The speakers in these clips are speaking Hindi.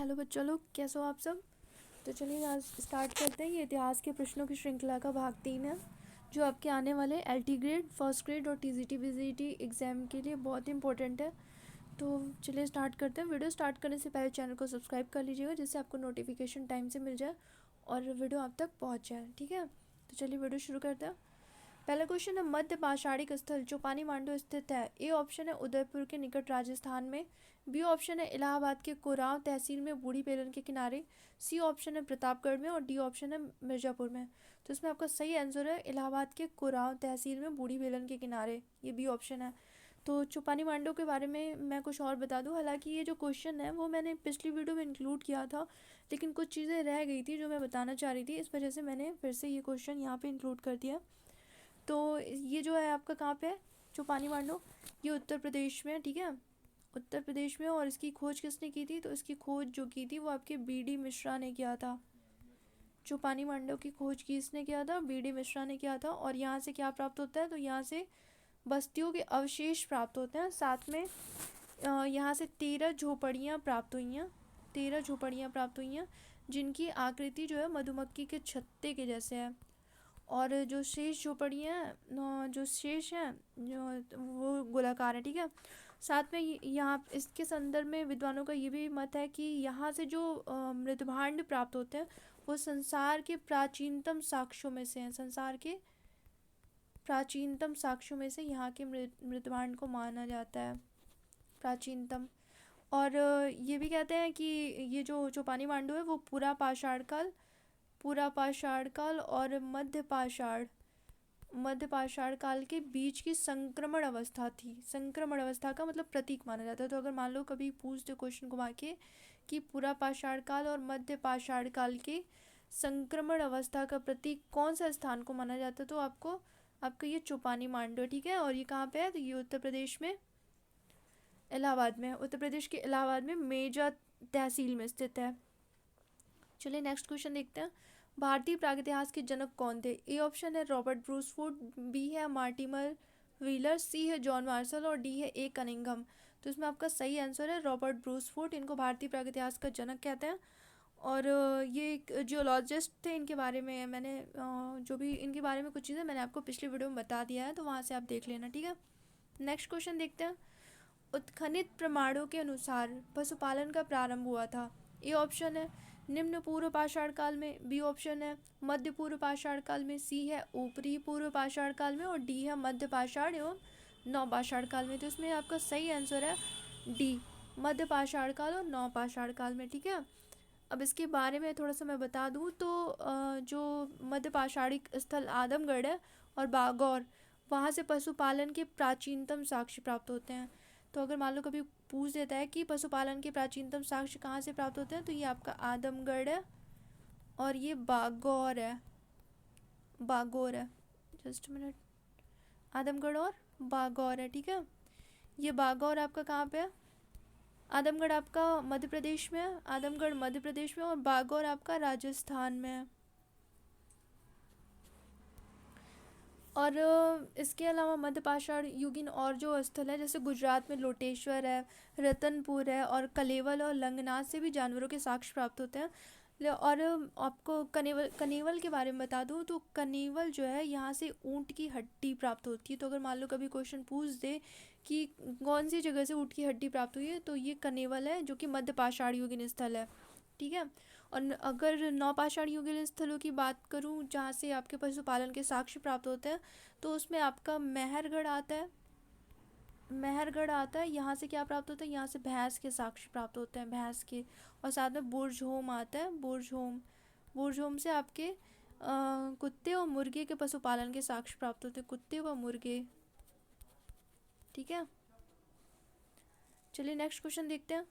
हेलो बच्चों लोग, कैसे हो आप सब। तो चलिए आज स्टार्ट करते हैं। ये इतिहास के प्रश्नों की श्रृंखला का भाग 3 है, जो आपके आने वाले एलटी ग्रेड, फर्स्ट ग्रेड और टीजीटी विजीटी एग्ज़ाम के लिए बहुत ही इंपॉर्टेंट है। तो चलिए स्टार्ट करते हैं। वीडियो स्टार्ट करने से पहले चैनल को सब्सक्राइब कर लीजिएगा, जिससे आपको नोटिफिकेशन टाइम से मिल जाए और वीडियो आप तक पहुँच जाए। ठीक है, तो चलिए वीडियो शुरू करते हैं। पहला क्वेश्चन है, मध्य पाषाणिक स्थल चौपानी मांडू स्थित है। ए ऑप्शन है उदयपुर के निकट राजस्थान में। बी ऑप्शन है इलाहाबाद के कुराव तहसील में बूढ़ी बेलन के किनारे। सी ऑप्शन है प्रतापगढ़ में और डी ऑप्शन है मिर्ज़ापुर में। तो इसमें आपका सही आंसर है इलाहाबाद के कुराव तहसील में बूढ़ी बेलन के किनारे, ये बी ऑप्शन है। तो चौपानी मांडू के बारे में मैं कुछ और बता दूं। हालांकि ये जो क्वेश्चन है वो मैंने पिछली वीडियो में इंक्लूड किया था, लेकिन कुछ चीज़ें रह गई थी जो मैं बताना चाह रही थी, इस वजह से मैंने फिर से ये क्वेश्चन यहाँ पे इंक्लूड कर दिया। तो ये जो है आपका कहाँ पे है चौपानी मांडू, ये उत्तर प्रदेश में है। ठीक है, उत्तर प्रदेश में। और इसकी खोज किसने की थी, तो इसकी खोज जो की थी वो आपके बीडी मिश्रा ने किया था। चौपानी मांडू की खोज किसने किया था, बीडी मिश्रा ने किया था। और यहाँ से क्या प्राप्त होता है, तो यहाँ से बस्तियों के अवशेष प्राप्त होते हैं। साथ में यहाँ से 13 झोपड़ियाँ प्राप्त हुई हैं, 13 झोपड़ियाँ प्राप्त हुई हैं, जिनकी आकृति जो है मधुमक्खी के छत्ते के जैसे है। और जो शेष झोपड़ियाँ हैं, जो शेष हैं जो वो गोलाकार है। ठीक है, साथ में यहाँ इसके संदर्भ में विद्वानों का ये भी मत है कि यहाँ से जो मृदभांड प्राप्त होते हैं वो संसार के प्राचीनतम साक्ष्यों में से हैं। संसार के प्राचीनतम साक्ष्यों में से यहाँ के मृदभांड को माना जाता है प्राचीनतम। और ये भी कहते हैं कि ये जो चौपानी मांडू है वो पूरा पाषाण काल और मध्य पाषाण काल के बीच की संक्रमण अवस्था थी। संक्रमण अवस्था का मतलब प्रतीक माना जाता है। तो अगर मान लो कभी पूछ दे क्वेश्चन घुमा के कि पूरा पाषाण काल और मध्य पाषाण काल के संक्रमण अवस्था का प्रतीक कौन सा स्थान को माना जाता है, तो आपका ये चौपानी मांडू। ठीक है, और ये कहाँ पे है, तो ये उत्तर प्रदेश में इलाहाबाद में, उत्तर प्रदेश के इलाहाबाद में मेजा तहसील में स्थित है। चलिए नेक्स्ट क्वेश्चन देखते हैं। भारतीय प्रागैतिहास के जनक कौन थे। ए ऑप्शन है रॉबर्ट ब्रूसफुट, बी है मार्टिमर व्हीलर, सी है जॉन मार्शल और डी है ए कनिंघम। तो इसमें आपका सही आंसर है रॉबर्ट ब्रूसफुट। इनको भारतीय प्रागैतिहास का जनक कहते हैं। और ये एक जियोलॉजिस्ट थे। इनके बारे में मैंने जो भी इनके बारे में कुछ चीज़ें मैंने आपको पिछली वीडियो में बता दिया है, तो वहाँ से आप देख लेना। ठीक है, नेक्स्ट क्वेश्चन देखते हैं। उत्खनित प्रमाणों के अनुसार पशुपालन का प्रारंभ हुआ था। ए ऑप्शन है निम्न पूर्व पाषाण काल में, बी ऑप्शन है मध्य पूर्व पाषाण काल में, सी है ऊपरी पूर्व पाषाण काल में और डी है मध्य पाषाण एवं नवपाषाण काल में। तो इसमें आपका सही आंसर है डी, मध्य पाषाण काल और नवपाषाण काल में। ठीक है, अब इसके बारे में थोड़ा सा मैं बता दूं तो जो मध्य पाषाणिक स्थल आदमगढ़ है और बागौर, वहाँ से पशुपालन के प्राचीनतम साक्ष्य प्राप्त होते हैं। तो अगर मान लो कभी पूछ देता है कि पशुपालन के प्राचीनतम साक्ष्य कहाँ से प्राप्त होते हैं, तो ये आपका आदमगढ़ है और ये बागौर है। जस्ट मिनट, आदमगढ़ और बागौर है। ठीक है, ये बागौर आपका कहाँ पे है, आदमगढ़ आपका मध्य प्रदेश में है, आदमगढ़ मध्य प्रदेश में और बागौर आपका राजस्थान में है। और इसके अलावा मध्य पाषाण युगीन और जो स्थल है, जैसे गुजरात में लोटेश्वर है, रतनपुर है और कलेवल और लंगनाथ से भी जानवरों के साक्ष्य प्राप्त होते हैं। और आपको कनेवल के बारे में बता दूं तो कनेवल जो है यहाँ से ऊँट की हड्डी प्राप्त होती है। तो अगर मान लो कभी क्वेश्चन पूछ दे कि कौन सी जगह से ऊँट की हड्डी प्राप्त हुई है, तो ये कनेवल है, जो कि मध्य पाषाण युगीन स्थल है। ठीक है, और अगर नवपाषाण युगीन स्थलों की बात करूं जहाँ से आपके पशुपालन के साक्ष्य प्राप्त होते हैं, तो उसमें आपका मेहरगढ़ आता है। यहाँ से क्या प्राप्त होता है, यहाँ से भैंस के साक्ष्य प्राप्त होते हैं, भैंस के। और साथ में बुर्जहोम आता है, बुर्जहोम से आपके कुत्ते और मुर्गे के पशुपालन के साक्ष्य प्राप्त होते हैं, कुत्ते व मुर्गे। ठीक है, चलिए नेक्स्ट क्वेश्चन देखते हैं।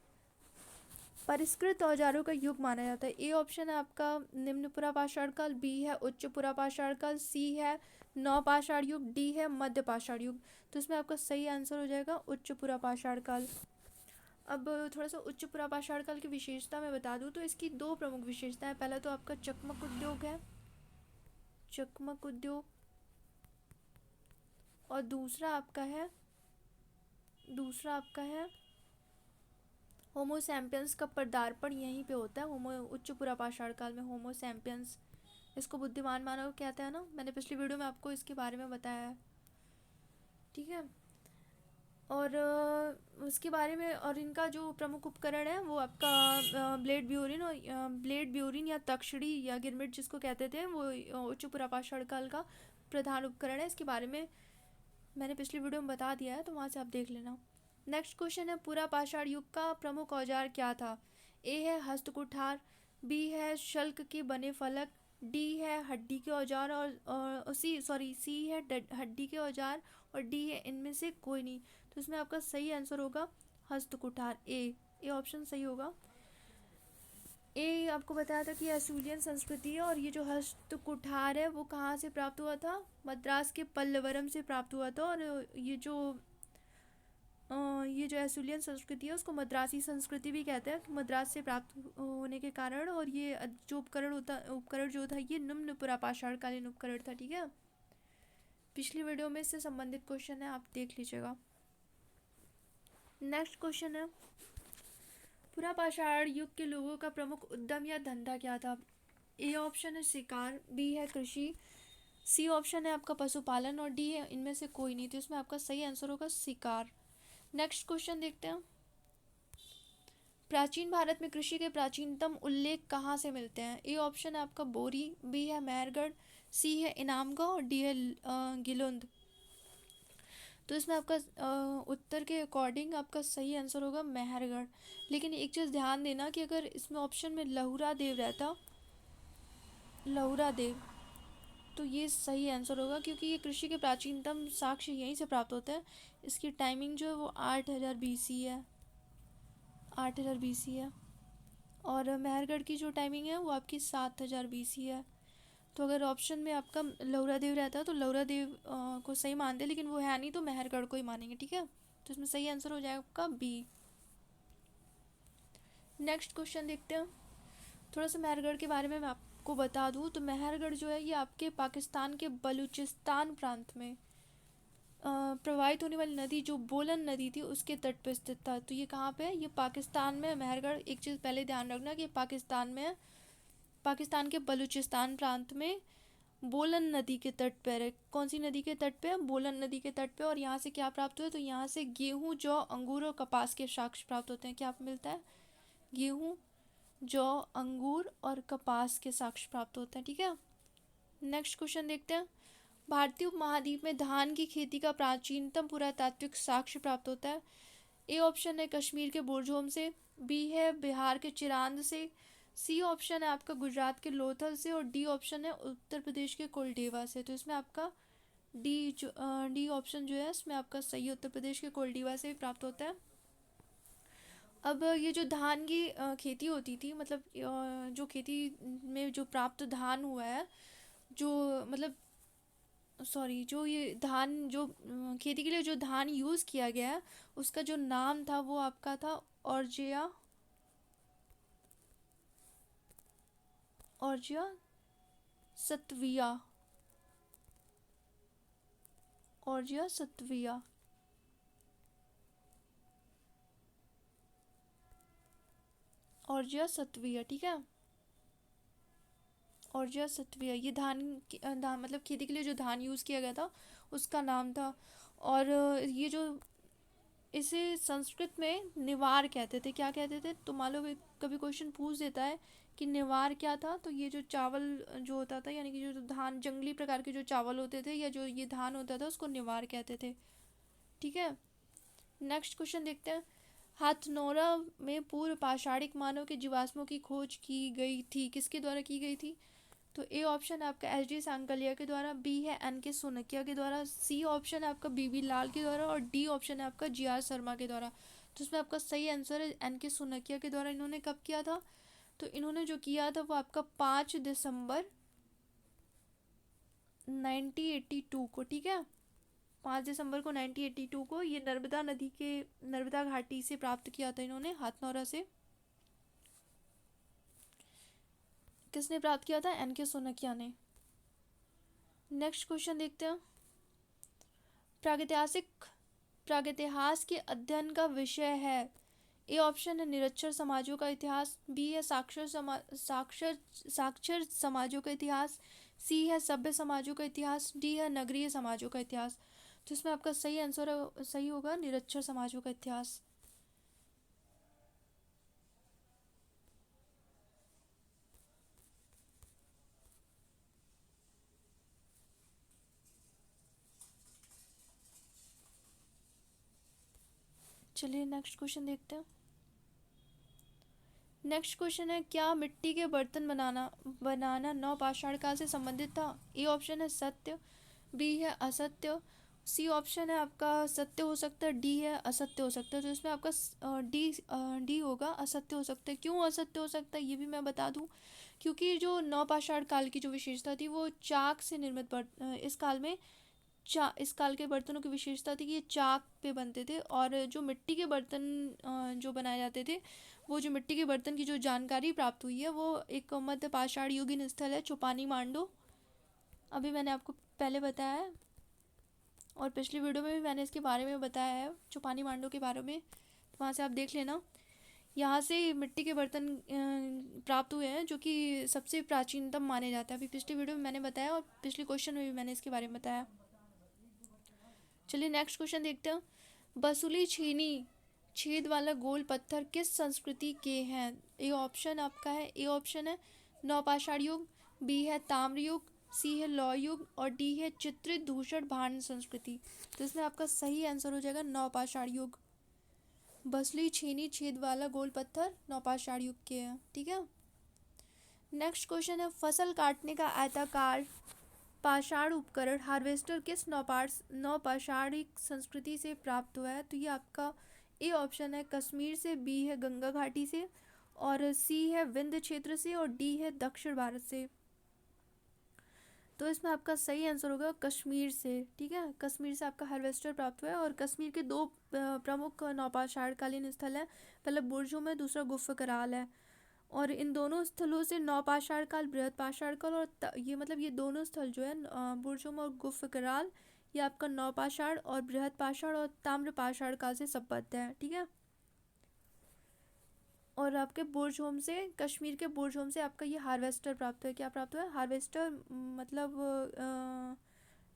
परिष्कृत औजारों का युग माना जाता है। ए ऑप्शन है आपका निम्न पुरापाषाण काल, बी है उच्च पुरापाषाण काल, सी है नवपाषाण युग, डी है मध्य पाषाण युग। तो इसमें आपका सही आंसर हो जाएगा उच्च पुरापाषाण काल। अब थोड़ा सा उच्च पुरापाषाण काल की विशेषता मैं बता दूं तो इसकी दो प्रमुख विशेषताएं। पहला तो आपका चकमक उद्योग है, चकमक उद्योग, और दूसरा आपका है होमो सैपियंस का पदार्पण यहीं पे होता है, होमो उच्च पुरापाषाण काल में। होमो सैपियंस, इसको बुद्धिमान मानव कहते हैं ना, मैंने पिछली वीडियो में आपको इसके बारे में बताया है, ठीक है। और उसके बारे में, और इनका जो प्रमुख उपकरण है वो आपका ब्लेड ब्यूरिन, और ब्लेड ब्यूरिन या तक्षड़ी या गिरमिट जिसको कहते थे, वो उच्च पुरापाषाण काल का प्रधान उपकरण है। इसके बारे में मैंने पिछली वीडियो में बता दिया है, तो वहाँ से आप देख लेना। नेक्स्ट क्वेश्चन है, पुरापाषाण युग का प्रमुख औजार क्या था? ए है हस्तकुठार, बी है शल्क के बने फलक, डी है हड्डी के औजार, और सी है हड्डी के औजार, और डी है इनमें से कोई नहीं। तो इसमें आपका सही आंसर होगा हस्तकुठार, ए ऑप्शन सही होगा। ए आपको बताया था कि एसुलियन संस्कृति है, और ये जो हस्तकुठार है वो कहाँ से प्राप्त हुआ था? मद्रास के पल्लवरम से प्राप्त हुआ था। और ये जो एसुलियन संस्कृति है उसको मद्रासी संस्कृति भी कहते हैं, मद्रास से प्राप्त होने के कारण। और ये जो उपकरण जो था ये निम्न पुरापाषाण कालीन उपकरण था, ठीक है। पिछली वीडियो में इससे संबंधित क्वेश्चन है, आप देख लीजिएगा। नेक्स्ट क्वेश्चन है, पुरापाषाण युग के लोगों का प्रमुख उद्यम या धंधा क्या था? ए ऑप्शन है शिकार, बी है कृषि, सी ऑप्शन है आपका पशुपालन, और डी है इनमें से कोई नहीं। तो इसमें आपका सही आंसर होगा शिकार। नेक्स्ट क्वेश्चन देखते हैं, प्राचीन भारत में कृषि के प्राचीनतम उल्लेख कहाँ से मिलते हैं? ए ऑप्शन है आपका बोरी, बी है मेहरगढ़, सी है इनामगांव, और डी है गिलोंद। तो इसमें आपका उत्तर के अकॉर्डिंग आपका सही आंसर होगा मेहरगढ़। लेकिन एक चीज़ ध्यान देना कि अगर इसमें ऑप्शन में लहुरा देव रहता, लहुरा देव, तो ये सही आंसर होगा, क्योंकि ये कृषि के प्राचीनतम साक्ष्य यहीं से प्राप्त होते हैं। इसकी टाइमिंग जो है वो 8000 BC है, 8000 BC है। और मेहरगढ़ की जो टाइमिंग है वो आपकी 7000 BC है। तो अगर ऑप्शन में आपका लहुरा देव रहता है तो लहुरा देव को सही मानते, लेकिन वो है नहीं, तो मेहरगढ़ को ही मानेंगे, ठीक है। तो इसमें सही आंसर हो जाएगा आपका बी। नेक्स्ट क्वेश्चन देखते हैं। थोड़ा सा मेहरगढ़ के बारे में मैं आपको बता दूं, तो मेहरगढ़ जो है ये आपके पाकिस्तान के बलूचिस्तान प्रांत में प्रवाहित होने वाली नदी जो बोलन नदी थी उसके तट पर स्थित था। तो ये कहाँ पे है? ये पाकिस्तान में मेहरगढ़। एक चीज़ पहले ध्यान रखना कि पाकिस्तान में है, पाकिस्तान के बलूचिस्तान प्रांत में बोलन नदी के तट पर है। कौन सी नदी के तट पे है? बोलन नदी के तट पे। और यहाँ से क्या प्राप्त हुआ? तो यहाँ से गेहूँ, जौ, अंगूर और कपास के साक्ष्य प्राप्त होते हैं। क्या मिलता है? गेहूँ, जौ, अंगूर और कपास के साक्ष्य प्राप्त होते हैं, ठीक है। नेक्स्ट क्वेश्चन देखते हैं, भारतीय उपमहाद्वीप में धान की खेती का प्राचीनतम पुरातात्विक साक्ष्य प्राप्त होता है। ए ऑप्शन है कश्मीर के बोरझोम से, बी है बिहार के चिरांद से, सी ऑप्शन है आपका गुजरात के लोथल से, और डी ऑप्शन है उत्तर प्रदेश के कोलडीवा से। तो इसमें आपका डी ऑप्शन जो है इसमें आपका सही, उत्तर प्रदेश के कोलडीवा से प्राप्त होता है। अब ये जो धान की खेती होती थी, मतलब जो खेती में जो प्राप्त धान हुआ है, जो मतलब जो ये धान जो खेती के लिए जो धान यूज़ किया गया है उसका जो नाम था वो आपका था ऑर्जिया, ऑर्जिया सत्विया, ऑर्जिया सत्विया। ऑर्जिया सत्विया, ठीक है। ऑर्जिया सत्विया, ये धान मतलब खेती के लिए जो धान यूज़ किया गया था उसका नाम था। और ये जो इसे संस्कृत में निवार कहते थे। क्या कहते थे? तो मान लो कभी क्वेश्चन पूछ देता है कि निवार क्या था, तो ये जो चावल जो होता था, यानी कि जो धान, जंगली प्रकार के जो चावल होते थे या जो ये धान होता था उसको निवार कहते थे, ठीक है। नेक्स्ट क्वेश्चन देखते हैं, हाथनोरा में पूर्व पाषाणिक मानव के जीवाश्मों की खोज की गई थी, किसके द्वारा की गई थी? तो ए ऑप्शन है आपका एच डी सांकलिया के द्वारा, बी है एन के सोनकिया के द्वारा, सी ऑप्शन है आपका बीबी लाल के द्वारा, और डी ऑप्शन है आपका जी आर शर्मा के द्वारा। तो इसमें आपका सही आंसर है एन के सोनकिया के द्वारा। इन्होंने कब किया था? तो इन्होंने जो किया था वो आपका 5 दिसंबर 1982 को, ठीक है। 5 दिसंबर को 1982 को ये नर्मदा नदी के नर्मदा घाटी से प्राप्त किया था इन्होंने, हाथनौरा से। किसने प्राप्त किया था? एन के सोनकिया ने। नेक्स्ट क्वेश्चन देखते हैं, प्रागैतिहासिक प्रागैतिहास के अध्ययन का विषय है। ए ऑप्शन है निरक्षर समाजों का इतिहास, बी है साक्षर समाजों का इतिहास, सी है सभ्य समाजों का इतिहास, डी है नगरीय समाजों का इतिहास। तो इसमें आपका सही आंसर सही होगा निरक्षर समाजों का इतिहास। चलिए नेक्स्ट क्वेश्चन देखते हैं। नेक्स्ट क्वेश्चन है, क्या मिट्टी के बर्तन बनाना नवपाषाण काल से संबंधित था? ए ऑप्शन है सत्य, बी है असत्य, सी ऑप्शन है आपका सत्य हो सकता है, डी है असत्य हो सकता है। तो इसमें आपका डी होगा, असत्य हो सकता है। क्यों असत्य हो सकता है ये भी मैं बता दूं, क्योंकि जो नवपाषाण काल की जो विशेषता थी वो चाक से निर्मित इस काल के बर्तनों की विशेषता थी कि ये चाक पे बनते थे। और जो मिट्टी के बर्तन जो बनाए जाते थे, वो जो मिट्टी के बर्तन की जो जानकारी प्राप्त हुई है वो एक मध्य पाषाण युगीन स्थल है चुपानी मांडो। अभी मैंने आपको पहले बताया है और पिछली वीडियो में भी मैंने इसके बारे में बताया है, चुपानी मांडो के बारे में, तो वहाँ से आप देख लेना। यहाँ से मिट्टी के बर्तन प्राप्त हुए हैं जो कि सबसे प्राचीनतम माने जाते हैं। अभी पिछली वीडियो में मैंने बताया और पिछले क्वेश्चन में भी मैंने इसके बारे में बताया। चलिए नेक्स्ट क्वेश्चन देखते हैं। बसुली छीनी छेद वाला गोल पत्थर किस संस्कृति के हैं? ए ऑप्शन आपका है, ए ऑप्शन है नवपाषाण युग, बी है ताम्र युग, सी है लौह युग और डी है चित्रित धूसर भांड संस्कृति। तो इसमें आपका सही आंसर हो जाएगा नवपाषाण युग। बसुली छीनी छेद वाला गोल पत्थर नवपाषाण युग के हैं, ठीक है। नेक्स्ट क्वेश्चन है, फसल काटने का आयताकार पाषाण उपकरण हार्वेस्टर किस नवपाषाणिक संस्कृति से प्राप्त हुआ है? तो ये आपका ए ऑप्शन है कश्मीर से, बी है गंगा घाटी से और सी है विंध्य क्षेत्र से और डी है दक्षिण भारत से। तो इसमें आपका सही आंसर होगा कश्मीर से, ठीक है। कश्मीर से आपका हार्वेस्टर प्राप्त हुआ है। और कश्मीर के दो प्रमुख नवपाषाण कालीन स्थल हैं, पहला बुर्जुम है, दूसरा गुफा कराल है। और इन दोनों स्थलों से नवपाषाण काल, बृहद पाषाण काल और ये मतलब ये दोनों स्थल जो है बुर्जुम और गुफा कराल, ये आपका नवपाषाण और बृहद पाषाण और ताम्र पाषाण काल से संबद्ध है, ठीक है। और आपके बुर्ज होम से, कश्मीर के बुर्ज होम से आपका ये हार्वेस्टर प्राप्त हुआ है। क्या प्राप्त हुआ है? हार्वेस्टर, मतलब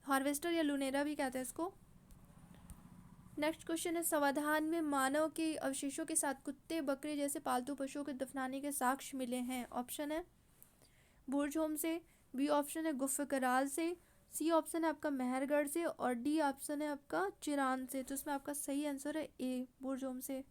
हार्वेस्टर या लुनेरा भी कहते हैं इसको। नेक्स्ट क्वेश्चन है, संविधान में मानव के अवशेषों के साथ कुत्ते बकरे जैसे पालतू पशुओं के दफनाने के साक्ष्य मिले हैं। ऑप्शन है बुर्ज होम से, बी ऑप्शन है गुफा कराल से, सी ऑप्शन है आपका मेहरगढ़ से और डी ऑप्शन है आपका चिरान से। तो इसमें आपका सही आंसर है ए, बुर्ज होम से।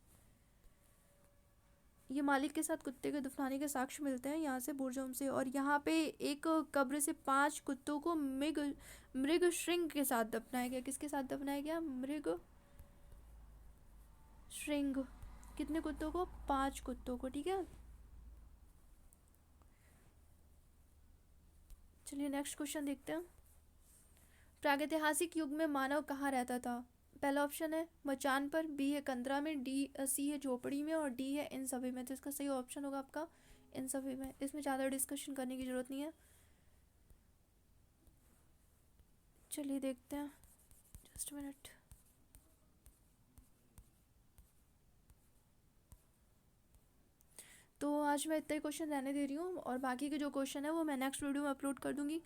ये मालिक के साथ कुत्ते के दफनाने के साक्ष्य मिलते हैं यहाँ से, बुर्ज होम से। और यहाँ पे एक कब्र से 5 कुत्तों को मृग श्रृंग के साथ दफनाया गया। किसके साथ दफनाया गया? मृग श्रृंग। कितने कुत्तों को? 5 कुत्तों को, ठीक है। चलिए नेक्स्ट क्वेश्चन देखते हैं। प्रागैतिहासिक युग में मानव कहाँ रहता था? पहला ऑप्शन है मचान पर, बी है कंदरा में, सी है झोपड़ी में और डी है इन सभी में। तो इसका सही ऑप्शन होगा आपका इन सभी में। इसमें ज़्यादा डिस्कशन करने की ज़रूरत नहीं है। चलिए देखते हैं, जस्ट मिनट। तो आज मैं इतना ही क्वेश्चन रहने दे रही हूँ और बाकी के जो क्वेश्चन है वो मैं नेक्स्ट वीडियो में अपलोड कर दूँगी।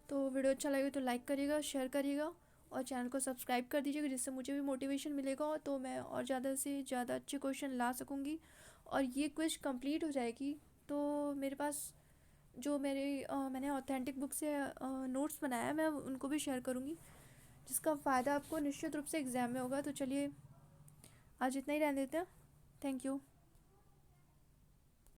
तो वीडियो अच्छा लगे तो लाइक करिएगा, शेयर करिएगा और चैनल को सब्सक्राइब कर दीजिएगा, जिससे मुझे भी मोटिवेशन मिलेगा तो मैं और ज़्यादा से ज़्यादा अच्छे क्वेश्चन ला सकूँगी। और ये क्विज कंप्लीट हो जाएगी तो मेरे पास जो मैंने ऑथेंटिक बुक से नोट्स बनाया है मैं उनको भी शेयर करूँगी, जिसका फ़ायदा आपको निश्चित रूप से एग्ज़ाम में होगा। तो चलिए आज इतना ही रहने देते हैं। Thank you.